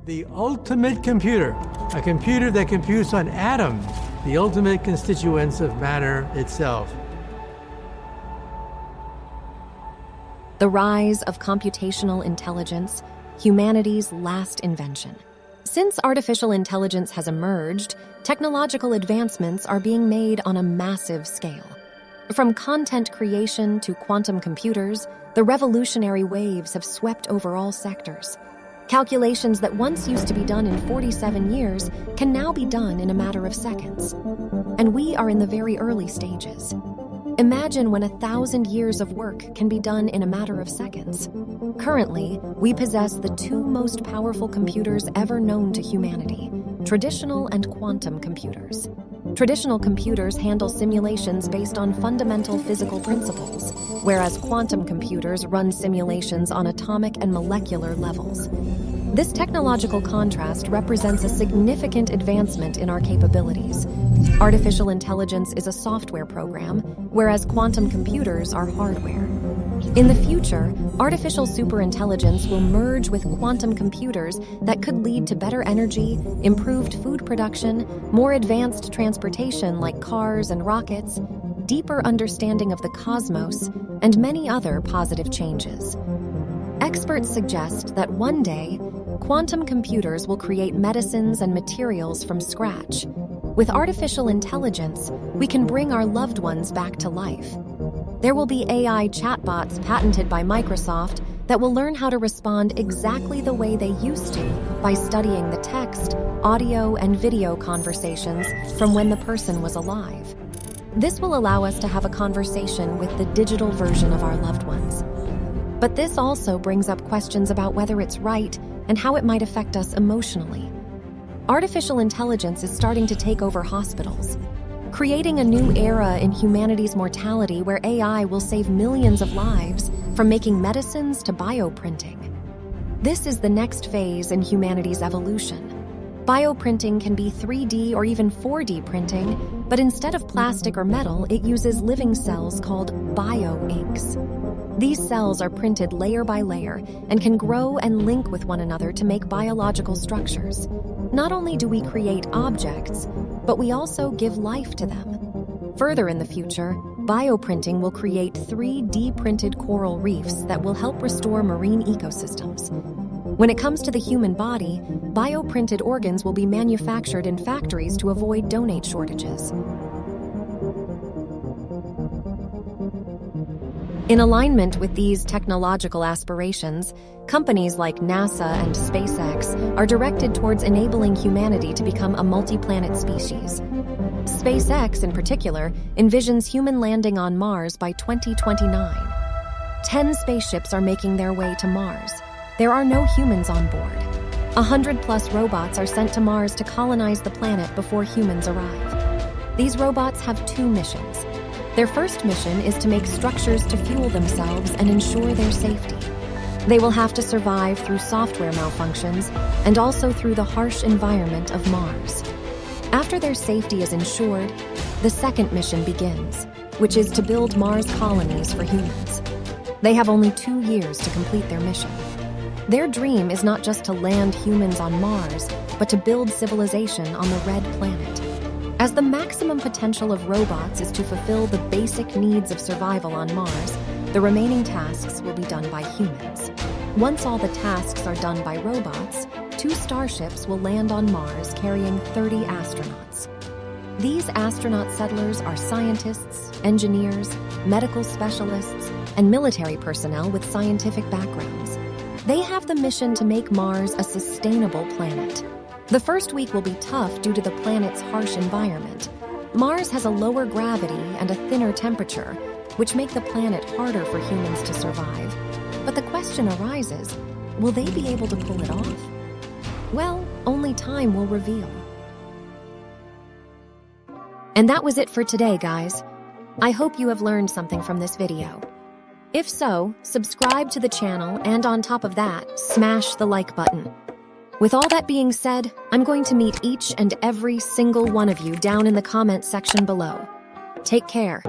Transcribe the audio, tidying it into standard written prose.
The ultimate computer, a computer that computes on atoms, the ultimate constituents of matter itself. The rise of computational intelligence, humanity's last invention. Since artificial intelligence has emerged, technological advancements are being made on a massive scale. From content creation to quantum computers, the revolutionary waves have swept over all sectors. Calculations that once used to be done in 47 years can now be done in a matter of seconds. And we are in the very early stages. Imagine when 1,000 years of work can be done in a matter of seconds. Currently, we possess the two most powerful computers ever known to humanity, traditional and quantum computers. Traditional computers handle simulations based on fundamental physical principles, whereas quantum computers run simulations on atomic and molecular levels. This technological contrast represents a significant advancement in our capabilities. Artificial intelligence is a software program, whereas quantum computers are hardware. In the future, artificial superintelligence will merge with quantum computers that could lead to better energy, improved food production, more advanced transportation like cars and rockets, deeper understanding of the cosmos, and many other positive changes. Experts suggest that one day, quantum computers will create medicines and materials from scratch. With artificial intelligence, we can bring our loved ones back to life. There will be AI chatbots patented by Microsoft that will learn how to respond exactly the way they used to by studying the text, audio, and video conversations from when the person was alive. This will allow us to have a conversation with the digital version of our loved ones. But this also brings up questions about whether it's right and how it might affect us emotionally. Artificial intelligence is starting to take over hospitals, creating a new era in humanity's mortality where AI will save millions of lives from making medicines to bioprinting. This is the next phase in humanity's evolution. Bioprinting can be 3D or even 4D printing, but instead of plastic or metal, it uses living cells called bioinks. These cells are printed layer by layer and can grow and link with one another to make biological structures. Not only do we create objects, but we also give life to them. Further in the future, bioprinting will create 3D printed coral reefs that will help restore marine ecosystems. When it comes to the human body, bioprinted organs will be manufactured in factories to avoid donate shortages. In alignment with these technological aspirations, companies like NASA and SpaceX are directed towards enabling humanity to become a multi-planet species. SpaceX, in particular, envisions human landing on Mars by 2029. 10 spaceships are making their way to Mars. There are no humans on board. 100+ robots are sent to Mars to colonize the planet before humans arrive. These robots have two missions. Their first mission is to make structures to fuel themselves and ensure their safety. They will have to survive through software malfunctions and also through the harsh environment of Mars. After their safety is ensured, the second mission begins, which is to build Mars colonies for humans. They have only 2 years to complete their mission. Their dream is not just to land humans on Mars, but to build civilization on the Red Planet. As the maximum potential of robots is to fulfill the basic needs of survival on Mars, the remaining tasks will be done by humans. Once all the tasks are done by robots, 2 starships will land on Mars carrying 30 astronauts. These astronaut settlers are scientists, engineers, medical specialists, and military personnel with scientific backgrounds. They have the mission to make Mars a sustainable planet. The first week will be tough due to the planet's harsh environment. Mars has a lower gravity and a thinner temperature, which make the planet harder for humans to survive. But the question arises, will they be able to pull it off? Well, only time will reveal. And that was it for today, guys. I hope you have learned something from this video. If so, subscribe to the channel, and on top of that, smash the like button. With all that being said, I'm going to meet each and every single one of you down in the comment section below. Take care.